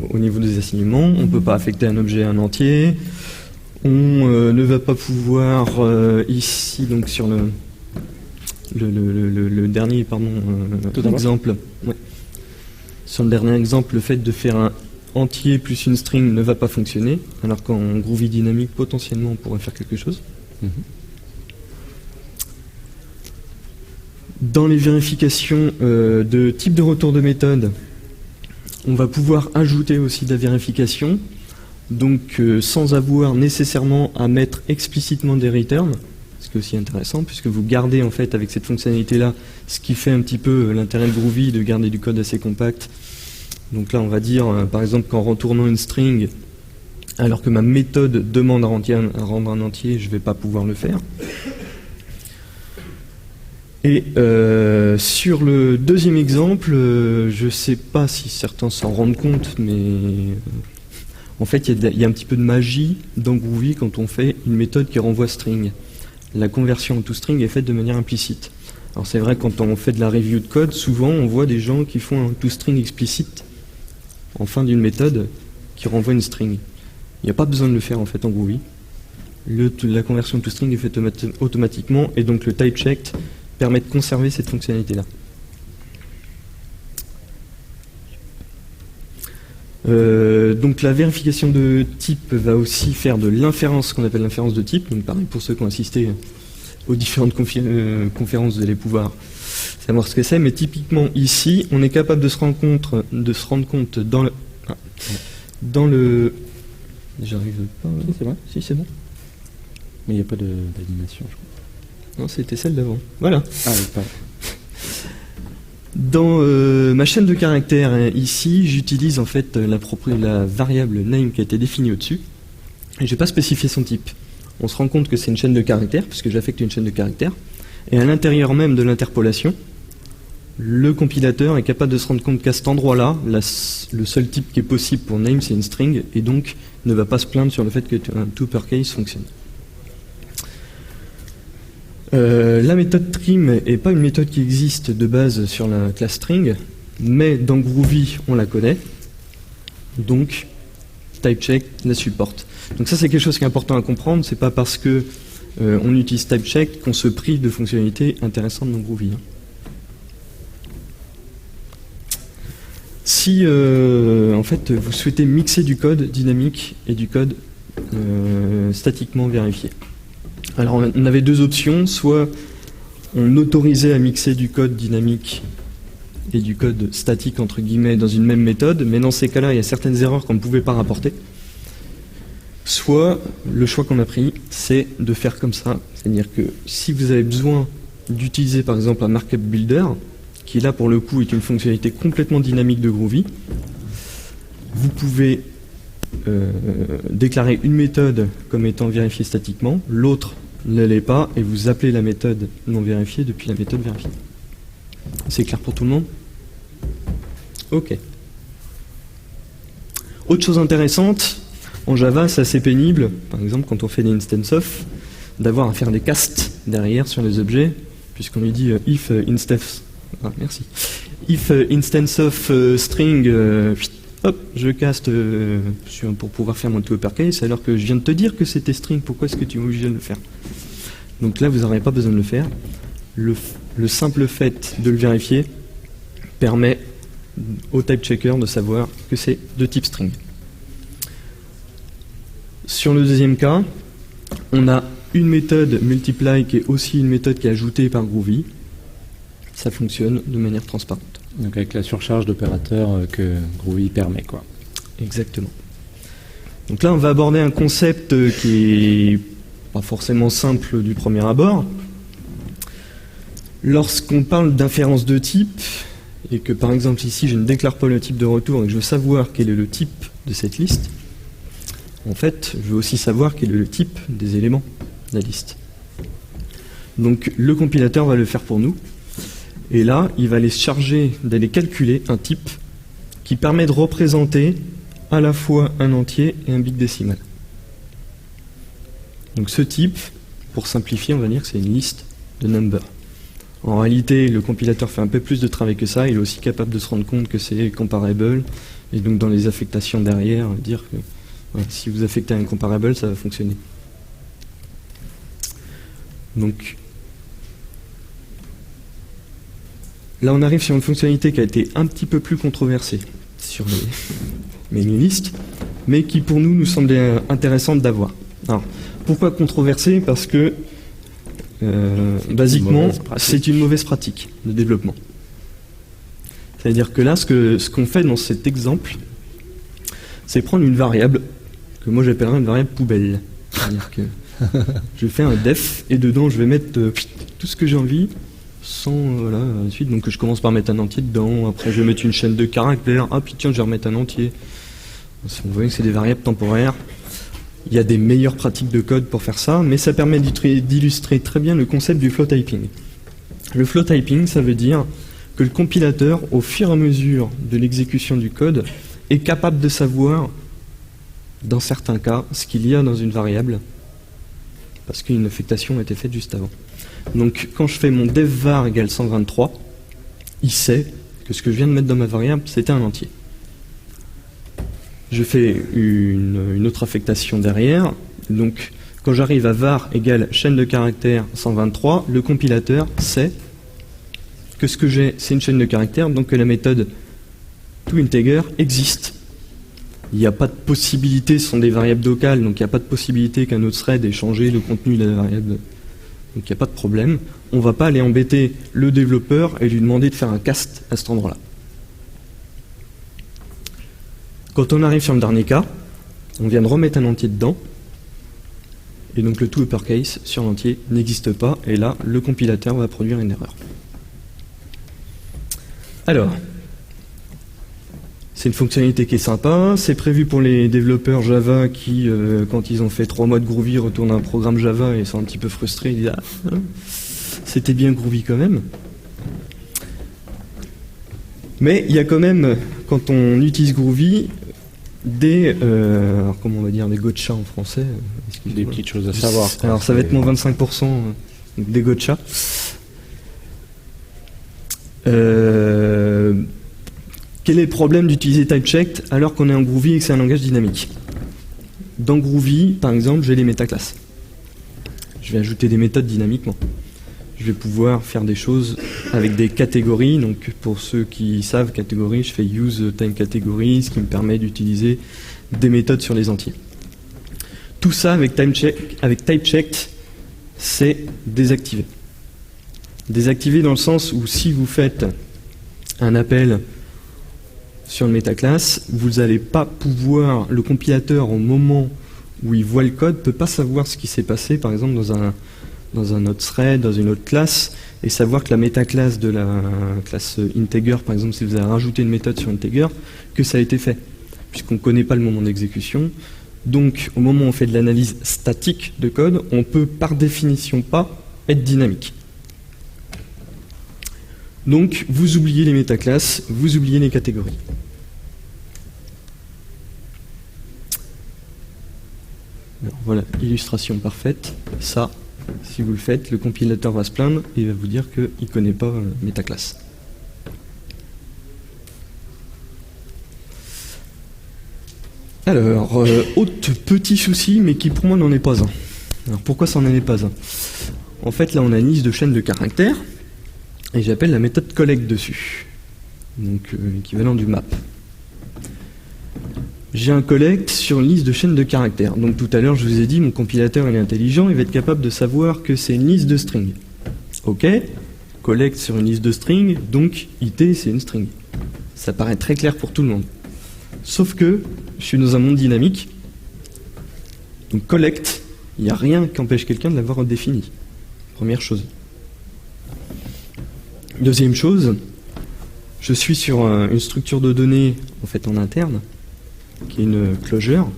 au niveau des assignements. On ne peut pas affecter un objet à un entier. On ne va pas pouvoir ici, donc sur le dernier exemple. Ouais. Sur le dernier exemple, le fait de faire un entier plus une string ne va pas fonctionner, alors qu'en Groovy dynamique, potentiellement, on pourrait faire quelque chose. Dans les vérifications de type de retour de méthode, on va pouvoir ajouter aussi de la vérification, donc sans avoir nécessairement à mettre explicitement des returns, ce qui est aussi intéressant, puisque vous gardez en fait avec cette fonctionnalité-là, ce qui fait un petit peu l'intérêt de Groovy, de garder du code assez compact. Donc là on va dire, par exemple, qu'en retournant une string, alors que ma méthode demande à rendre un entier, je ne vais pas pouvoir le faire. Et sur le deuxième exemple, je ne sais pas si certains s'en rendent compte, mais en fait il y a un petit peu de magie dans Groovy quand on fait une méthode qui renvoie string. La conversion en toString est faite de manière implicite. Alors c'est vrai quand on fait de la review de code, souvent on voit des gens qui font un toString explicite en fin d'une méthode qui renvoie une string. Il n'y a pas besoin de le faire en fait en Groovy. La conversion toString est faite automatiquement et donc le TypeChecked permet de conserver cette fonctionnalité-là. Donc la vérification de type va aussi faire de l'inférence, qu'on appelle l'inférence de type. Donc pareil, pour ceux qui ont assisté aux différentes conférences, vous allez pouvoir savoir ce que c'est. Mais typiquement ici, on est capable de se rendre compte dans le... J'arrive pas... Si, c'est vrai. Si, c'est bon. Mais il n'y a pas d'animation, je crois. Non, c'était celle d'avant. Voilà. Ah oui, pas. Dans ma chaîne de caractères, ici, j'utilise en fait la variable name qui a été définie au-dessus, et je n'ai pas spécifié son type. On se rend compte que c'est une chaîne de caractères, puisque j'affecte une chaîne de caractères, et à l'intérieur même de l'interpolation, le compilateur est capable de se rendre compte qu'à cet endroit-là, le seul type qui est possible pour name, c'est une string, et donc ne va pas se plaindre sur le fait qu'un toUpperCase fonctionne. La méthode trim n'est pas une méthode qui existe de base sur la classe string, mais dans Groovy on la connaît, donc TypeCheck la supporte. Donc ça c'est quelque chose qui est important à comprendre, c'est pas parce que on utilise TypeCheck qu'on se prive de fonctionnalités intéressantes dans Groovy. Si en fait vous souhaitez mixer du code dynamique et du code statiquement vérifié. Alors on avait deux options, soit on autorisait à mixer du code dynamique et du code statique entre guillemets dans une même méthode, mais dans ces cas-là, il y a certaines erreurs qu'on ne pouvait pas rapporter. Soit, le choix qu'on a pris, c'est de faire comme ça, c'est-à-dire que si vous avez besoin d'utiliser par exemple un markup builder, qui là pour le coup est une fonctionnalité complètement dynamique de Groovy, vous pouvez déclarer une méthode comme étant vérifiée statiquement, l'autre ne l'est pas, et vous appelez la méthode non vérifiée depuis la méthode vérifiée. C'est clair pour tout le monde? Ok. Autre chose intéressante, en Java, c'est assez pénible, par exemple quand on fait des instance of, d'avoir à faire des casts derrière sur les objets, puisqu'on lui dit if instance, merci, if instance of string, hop, je caste pour pouvoir faire mon to uppercase, alors que je viens de te dire que c'était string, pourquoi est-ce que tu es obligé de le faire? Donc là, vous n'aurez pas besoin de le faire. Le simple fait de le vérifier permet au type checker de savoir que c'est de type string. Sur le deuxième cas, on a une méthode multiply qui est aussi une méthode qui est ajoutée par Groovy. Ça fonctionne de manière transparente. Donc avec la surcharge d'opérateurs que Groovy permet, quoi. Exactement. Donc là, on va aborder un concept qui est pas forcément simple du premier abord. Lorsqu'on parle d'inférence de type, et que par exemple ici je ne déclare pas le type de retour et que je veux savoir quel est le type de cette liste, en fait, je veux aussi savoir quel est le type des éléments de la liste. Donc le compilateur va le faire pour nous. Et là, il va aller se charger d'aller calculer un type qui permet de représenter à la fois un entier et un bit décimal. Donc ce type, pour simplifier, on va dire que c'est une liste de number. En réalité, le compilateur fait un peu plus de travail que ça. Il est aussi capable de se rendre compte que c'est comparable. Et donc dans les affectations derrière, dire que voilà, si vous affectez un comparable, ça va fonctionner. Donc là, on arrive sur une fonctionnalité qui a été un petit peu plus controversée sur les mini-listes, mais qui pour nous semblait intéressante d'avoir. Alors, pourquoi controversée? Parce que basiquement, c'est une mauvaise pratique de développement. C'est-à-dire que là, ce qu'on fait dans cet exemple, c'est prendre une variable que moi j'appellerais une variable poubelle. C'est-à-dire que je fais un def et dedans je vais mettre tout ce que j'ai envie sans voilà ensuite. Donc je commence par mettre un entier dedans, après je vais mettre une chaîne de caractères, ah puis tiens je vais remettre un entier. Vous voyez que c'est des variables temporaires. Il y a des meilleures pratiques de code pour faire ça, mais ça permet d'illustrer très bien le concept du flow typing. Le flow typing, ça veut dire que le compilateur, au fur et à mesure de l'exécution du code, est capable de savoir, dans certains cas, ce qu'il y a dans une variable, parce qu'une affectation a été faite juste avant. Donc quand je fais mon def var égale 123, il sait que ce que je viens de mettre dans ma variable, c'était un entier. Je fais une autre affectation derrière, donc quand j'arrive à var égale chaîne de caractères 123, le compilateur sait que ce que j'ai, c'est une chaîne de caractères, donc que la méthode toInteger existe. Il n'y a pas de possibilité, ce sont des variables locales, donc il n'y a pas de possibilité qu'un autre thread ait changé le contenu de la variable. Donc il n'y a pas de problème. On ne va pas aller embêter le développeur et lui demander de faire un cast à cet endroit-là. Quand on arrive sur le dernier cas, on vient de remettre un entier dedans, et donc le to uppercase sur l'entier n'existe pas, et là, le compilateur va produire une erreur. Alors, c'est une fonctionnalité qui est sympa, c'est prévu pour les développeurs Java qui, quand ils ont fait 3 mois de Groovy, retournent un programme Java et sont un petit peu frustrés, ils disent « Ah, c'était bien Groovy quand même ». Mais il y a quand même, quand on utilise Groovy, des, alors comment on va dire, des gotchas en français, des petites choses à savoir. Alors ça va être moins 25% des gotchas. Quel est le problème d'utiliser TypeChecked alors qu'on est en Groovy et que c'est un langage dynamique? Dans Groovy, par exemple, j'ai les métaclasses. Je vais ajouter des méthodes dynamiquement. Je vais pouvoir faire des choses avec des catégories. Donc pour ceux qui savent catégorie, je fais use time category, ce qui me permet d'utiliser des méthodes sur les entiers. Tout ça avec TypeChecked, c'est désactivé. Désactivé dans le sens où si vous faites un appel sur le métaclass, vous n'allez pas pouvoir, le compilateur au moment où il voit le code ne peut pas savoir ce qui s'est passé par exemple dans un autre thread, dans une autre classe, et savoir que la métaclasse de la classe integer, par exemple si vous avez rajouté une méthode sur integer, que ça a été fait, puisqu'on ne connaît pas le moment d'exécution. Donc au moment où on fait de l'analyse statique de code, on peut par définition pas être dynamique. Donc vous oubliez les métaclasses, vous oubliez les catégories. Alors, voilà, illustration parfaite. Ça, si vous le faites, le compilateur va se plaindre et il va vous dire qu'il ne connaît pas métaclasse. Alors, autre petit souci, mais qui pour moi n'en est pas un. Alors pourquoi ça n'en est pas un? En fait, là on a une liste de chaînes de caractères, et j'appelle la méthode collect dessus. Donc l'équivalent du map. J'ai un collect sur une liste de chaînes de caractères. Donc tout à l'heure je vous ai dit, mon compilateur il est intelligent, il va être capable de savoir que c'est une liste de string. Ok, collect sur une liste de string, donc IT c'est une string. Ça paraît très clair pour tout le monde. Sauf que je suis dans un monde dynamique, donc collect, il n'y a rien qui empêche quelqu'un de l'avoir défini. Première chose. Deuxième chose, je suis sur une structure de données en fait en interne, qui est une closure,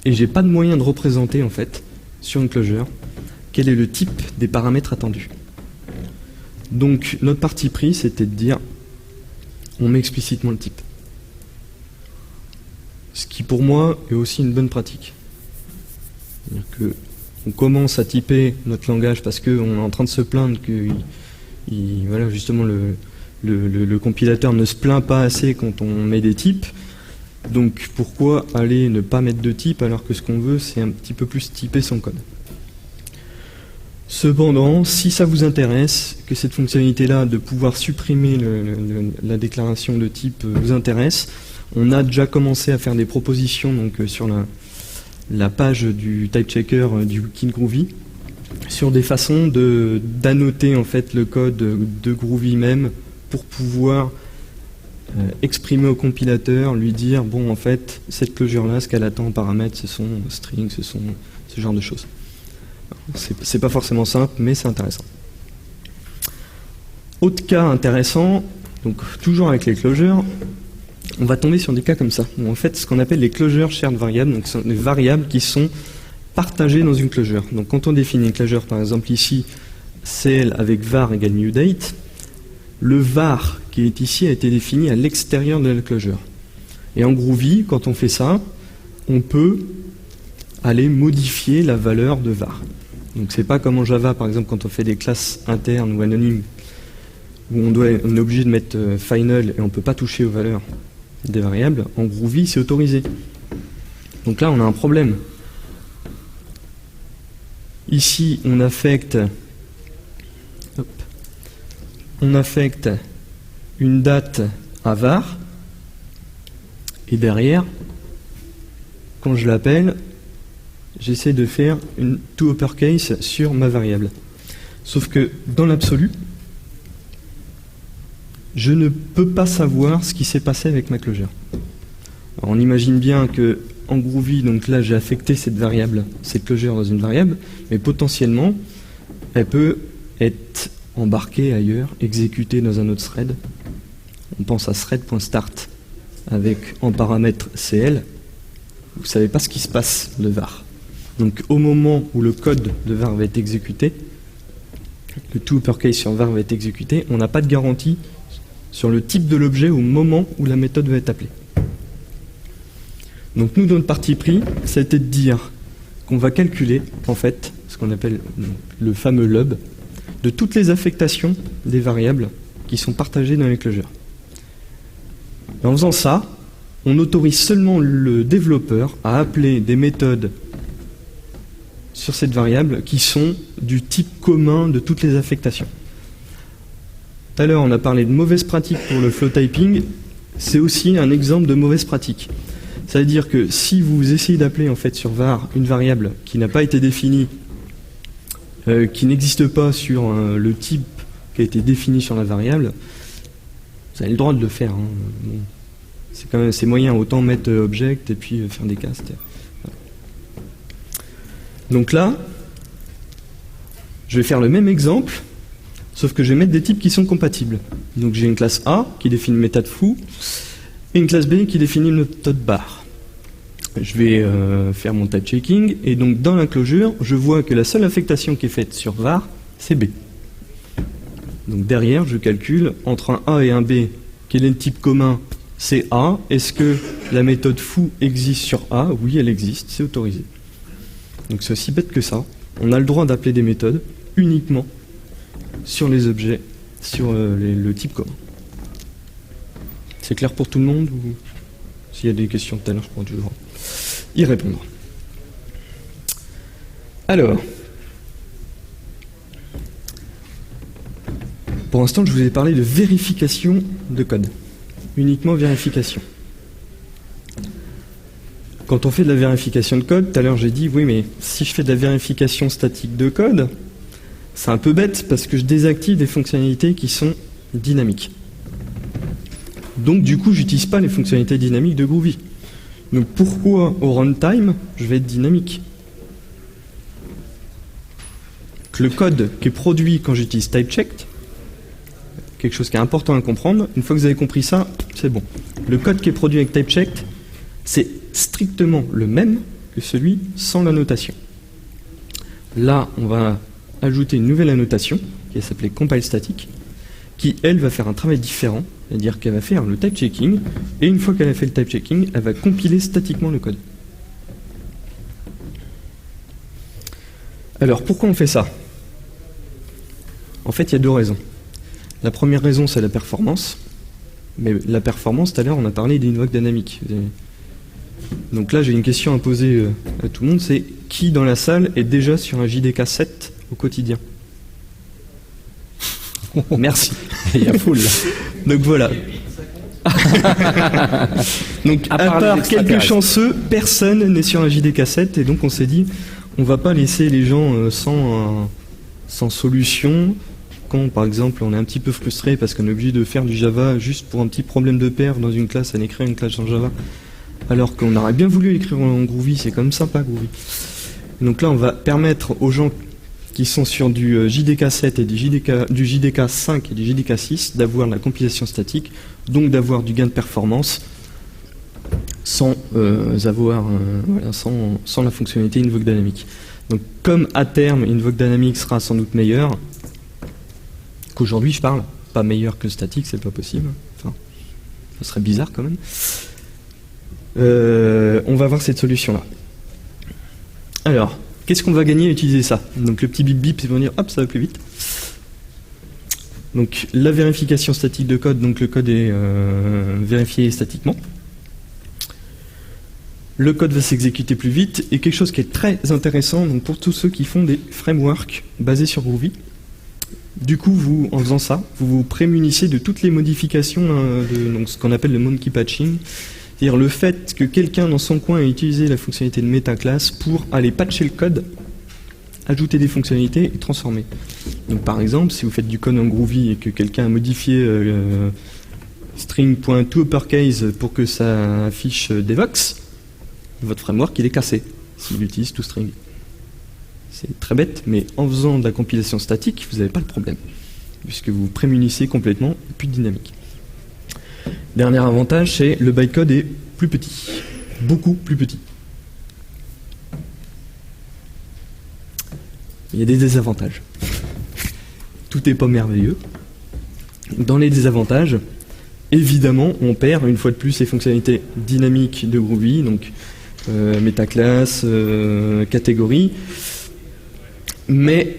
et j'ai pas de moyen de représenter en fait sur une closure quel est le type des paramètres attendus. Donc notre parti pris c'était de dire on met explicitement le type. Ce qui pour moi est aussi une bonne pratique. C'est-à-dire que on commence à typer notre langage parce qu'on est en train de se plaindre que voilà, justement le compilateur ne se plaint pas assez quand on met des types. Donc pourquoi aller ne pas mettre de type alors que ce qu'on veut c'est un petit peu plus typer son code. Cependant, si ça vous intéresse, que cette fonctionnalité-là de pouvoir supprimer la déclaration de type vous intéresse, on a déjà commencé à faire des propositions donc, sur la page du type checker du wiki de Groovy sur des façons d'annoter en fait le code de Groovy même pour pouvoir exprimer au compilateur, lui dire bon en fait cette closure là ce qu'elle attend en paramètres ce sont strings, ce sont ce genre de choses. C'est pas forcément simple mais c'est intéressant. Autre cas intéressant, donc toujours avec les closures, on va tomber sur des cas comme ça, où en fait ce qu'on appelle les closures shared variables, donc ce sont des variables qui sont partagées dans une closure. Donc quand on définit une closure, par exemple ici, cl avec var égale new date, le var qui est ici a été défini à l'extérieur de la closure. Et en Groovy, quand on fait ça, on peut aller modifier la valeur de var. Donc c'est pas comme en Java, par exemple, quand on fait des classes internes ou anonymes, où on est obligé de mettre final et on ne peut pas toucher aux valeurs des variables. En Groovy, c'est autorisé. Donc là, on a un problème. Ici, on affecte une date à var, et derrière, quand je l'appelle, j'essaie de faire une to uppercase sur ma variable. Sauf que dans l'absolu, je ne peux pas savoir ce qui s'est passé avec ma closure. Alors on imagine bien que en Groovy, donc là j'ai affecté cette variable, cette closure dans une variable, mais potentiellement elle peut être embarquée ailleurs, exécutée dans un autre thread. On pense à thread.start avec en paramètre cl. Vous ne savez pas ce qui se passe de var. Donc au moment où le code de var va être exécuté, le to uppercase sur var va être exécuté, on n'a pas de garantie sur le type de l'objet au moment où la méthode va être appelée. Donc nous, notre parti pris, ça a été de dire qu'on va calculer, en fait, ce qu'on appelle le fameux lub, de toutes les affectations des variables qui sont partagées dans les closures. Et en faisant ça, on autorise seulement le développeur à appeler des méthodes sur cette variable qui sont du type commun de toutes les affectations. Tout à l'heure, on a parlé de mauvaises pratiques pour le flow typing. C'est aussi un exemple de mauvaise pratique. Ça veut dire que si vous essayez d'appeler en fait sur var une variable qui n'a pas été définie, qui n'existe pas sur le type qui a été défini sur la variable, Vous avez le droit de le faire. Hein. Bon. C'est quand même c'est moyen, autant mettre object et puis faire des castes. Voilà. Donc là, je vais faire le même exemple, sauf que je vais mettre des types qui sont compatibles. Donc j'ai une classe A qui définit une méthode foo et une classe B qui définit une méthode bar. Je vais faire mon type checking et donc dans la closure, je vois que la seule affectation qui est faite sur var, c'est B. Donc derrière, je calcule entre un A et un B, quel est le type commun? C'est A. Est-ce que la méthode foo existe sur A? Oui, elle existe, c'est autorisé. Donc c'est aussi bête que ça. On a le droit d'appeler des méthodes uniquement sur les objets, sur le type commun. C'est clair pour tout le monde ou s'il y a des questions tout à l'heure, je pourrais toujours y répondre. Alors, pour l'instant, je vous ai parlé de vérification de code. Uniquement vérification. Quand on fait de la vérification de code, tout à l'heure j'ai dit, oui, mais si je fais de la vérification statique de code, c'est un peu bête parce que je désactive des fonctionnalités qui sont dynamiques. Donc du coup, j'utilise pas les fonctionnalités dynamiques de Groovy. Donc pourquoi au runtime, je vais être dynamique? Que le code qui est produit quand j'utilise typechecked, quelque chose qui est important à comprendre, une fois que vous avez compris ça, c'est bon. Le code qui est produit avec typechecked, c'est strictement le même que celui sans l'annotation. Là, on va ajouter une nouvelle annotation qui s'appelait compile static, qui elle va faire un travail différent, c'est-à-dire qu'elle va faire le type checking, et une fois qu'elle a fait le type checking, elle va compiler statiquement le code. Alors pourquoi on fait ça? En fait, il y a deux raisons. La première raison, c'est la performance. Mais la performance, tout à l'heure, on a parlé d'invoke dynamique. Donc là, j'ai une question à poser à tout le monde, c'est qui dans la salle est déjà sur un JDK 7 au quotidien? Merci. Il y a full. Donc voilà. Donc à part quelques chanceux, personne n'est sur un JDK 7 et donc on s'est dit, on va pas laisser les gens sans solution. Quand par exemple on est un petit peu frustré parce qu'on est obligé de faire du Java juste pour un petit problème de perf dans une classe, à écrire une classe en Java, alors qu'on aurait bien voulu écrire en Groovy, c'est quand même sympa Groovy. Donc là on va permettre aux gens qui sont sur du JDK 7 et du JDK 5 et du JDK 6 d'avoir la compilation statique, donc d'avoir du gain de performance sans sans la fonctionnalité Invoke Dynamic. Donc comme à terme Invoke Dynamic sera sans doute meilleur qu'aujourd'hui, je parle, pas meilleur que statique, c'est pas possible. Enfin, ça serait bizarre quand même. On va voir cette solution-là. Alors, qu'est-ce qu'on va gagner à utiliser ça? Donc le petit bip bip, c'est pour dire hop, ça va plus vite. Donc la vérification statique de code, donc le code est vérifié statiquement. Le code va s'exécuter plus vite et quelque chose qui est très intéressant donc pour tous ceux qui font des frameworks basés sur Groovy. Du coup, vous, en faisant ça, vous vous prémunissez de toutes les modifications de donc, ce qu'on appelle le monkey patching, c'est-à-dire le fait que quelqu'un dans son coin ait utilisé la fonctionnalité de metaclass pour aller patcher le code, ajouter des fonctionnalités et transformer. Donc par exemple, si vous faites du code en Groovy et que quelqu'un a modifié string.toUppercase pour que ça affiche Devox, votre framework il est cassé s'il utilise toString. C'est très bête, mais en faisant de la compilation statique, vous n'avez pas le problème, puisque vous prémunissez complètement et plus dynamique. Dernier avantage, c'est le bytecode est plus petit, beaucoup plus petit. Il y a des désavantages. Tout n'est pas merveilleux. Dans les désavantages, évidemment, on perd une fois de plus les fonctionnalités dynamiques de Groovy, donc metaclass, catégorie. Mais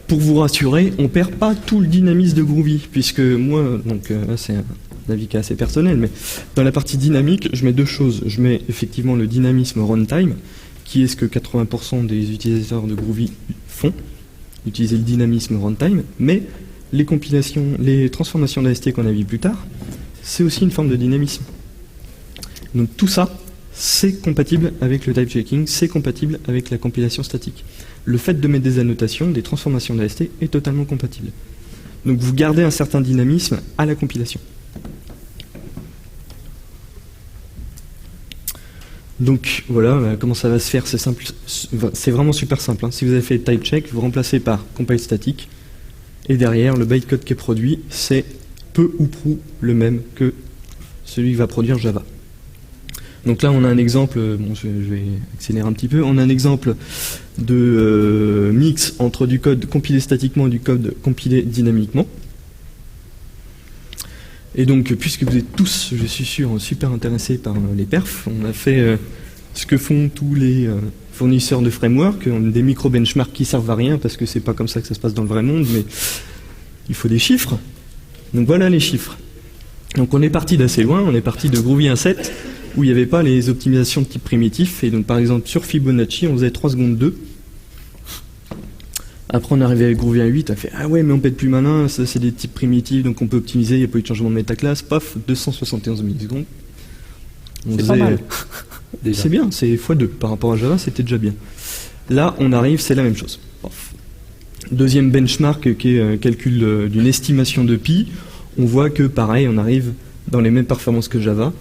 pour vous rassurer, on perd pas tout le dynamisme de Groovy, puisque moi, donc là c'est un avis qui est assez personnel, mais dans la partie dynamique, je mets deux choses. Je mets effectivement le dynamisme runtime, qui est ce que 80% des utilisateurs de Groovy font, utiliser le dynamisme runtime, mais les compilations, les transformations d'AST qu'on a vues plus tard, c'est aussi une forme de dynamisme. Donc tout ça, c'est compatible avec le type checking, c'est compatible avec la compilation statique. Le fait de mettre des annotations, des transformations d'AST est totalement compatible. Donc vous gardez un certain dynamisme à la compilation. Donc voilà, comment ça va se faire, c'est simple, c'est vraiment super simple. Hein. Si vous avez fait type check, vous remplacez par compile statique, et derrière, le bytecode qui est produit, c'est peu ou prou le même que celui qui va produire Java. Donc là, on a un exemple, bon, je vais accélérer un petit peu, on a un exemple de mix entre du code compilé statiquement et du code compilé dynamiquement. Et donc, puisque vous êtes tous, je suis sûr, super intéressés par les perfs, on a fait ce que font tous les fournisseurs de framework, des micro-benchmarks qui servent à rien, parce que c'est pas comme ça que ça se passe dans le vrai monde, mais il faut des chiffres. Donc voilà les chiffres. Donc on est parti d'assez loin, on est parti de Groovy 1.7, où il n'y avait pas les optimisations de type primitif, et donc par exemple sur Fibonacci, on faisait 3 secondes 2. Après on est arrivé avec Groovy 1.8, on a fait ah ouais mais on peut être plus malin, ça c'est des types primitifs donc on peut optimiser, il n'y a pas eu de changement de métaclasse, paf, 271 millisecondes. C'est pas mal. C'est bien, c'est x2 par rapport à Java, c'était déjà bien. Là on arrive, c'est la même chose. Paf. Deuxième benchmark qui est calcul d'une estimation de pi, on voit que pareil on arrive dans les mêmes performances que Java.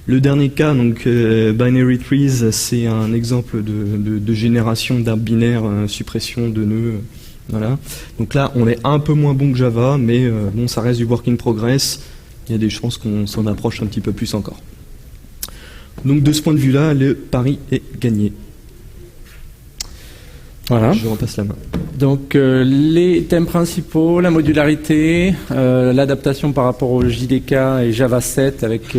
Le dernier cas, donc Binary Trees, c'est un exemple de génération d'arbres binaires, suppression de nœuds. Voilà. Donc là, on est un peu moins bon que Java, mais bon, ça reste du work in progress. Il y a des chances qu'on s'en approche un petit peu plus encore. Donc de ce point de vue-là, le pari est gagné. Voilà. Je repasse la main. Donc les thèmes principaux, la modularité, l'adaptation par rapport au JDK et Java 7 avec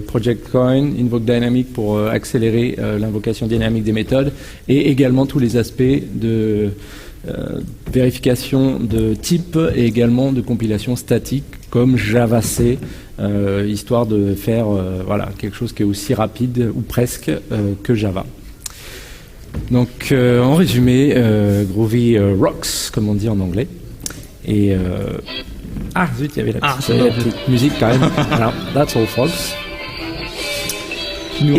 Project Coin, Invoke Dynamic pour accélérer l'invocation dynamique des méthodes, et également tous les aspects de vérification de type et également de compilation statique comme Java C, histoire de faire voilà, quelque chose qui est aussi rapide ou presque que Java. Donc, en résumé, Groovy rocks, comme on dit en anglais. Et ah zut, il y avait la petite musique quand même. Voilà, that's all, folks. Il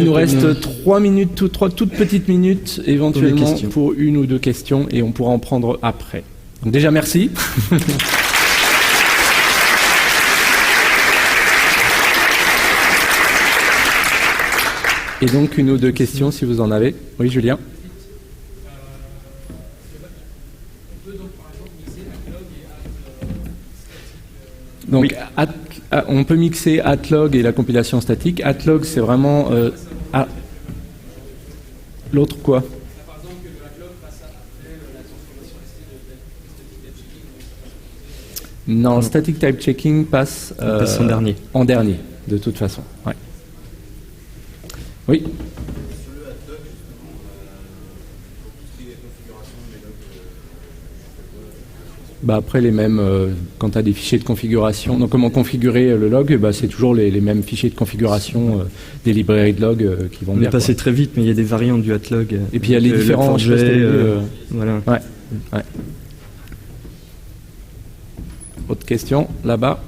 nous reste 3 minutes, 3 toutes petites minutes éventuellement pour une ou deux questions, et on pourra en prendre après. Donc déjà merci. Et donc, une ou deux questions, si vous en avez. Oui, Julien. Donc, oui. On peut mixer Atlog et la compilation statique. Atlog, c'est vraiment... L'autre, quoi? Non, le static type checking passe en dernier. En dernier, de toute façon. Ouais. Oui. Bah après les mêmes, quand tu as des fichiers de configuration, donc comment configurer le log, bah c'est toujours les mêmes fichiers de configuration des librairies de log qui vont bien. On est passé très vite, mais il y a des variantes du Atlog. Et puis il y a les différents voilà. Ouais. Ouais. Autre question, là-bas.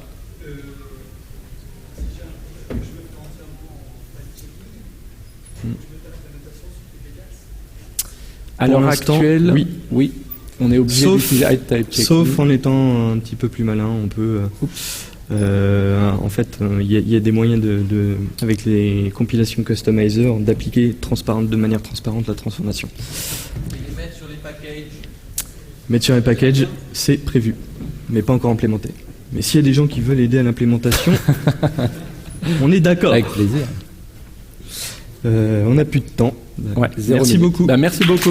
À l'heure actuelle, oui, on est obligé d'utiliser type checking. Sauf en étant un petit peu plus malin, on peut. En fait, il y a des moyens avec les compilations customizer d'appliquer de manière transparente la transformation. Et mettre sur les packages. Mettre sur les packages, c'est prévu, mais pas encore implémenté. Mais s'il y a des gens qui veulent aider à l'implémentation, on est d'accord. Avec plaisir. On n'a plus de temps. Ouais, merci beaucoup. Bah, merci beaucoup.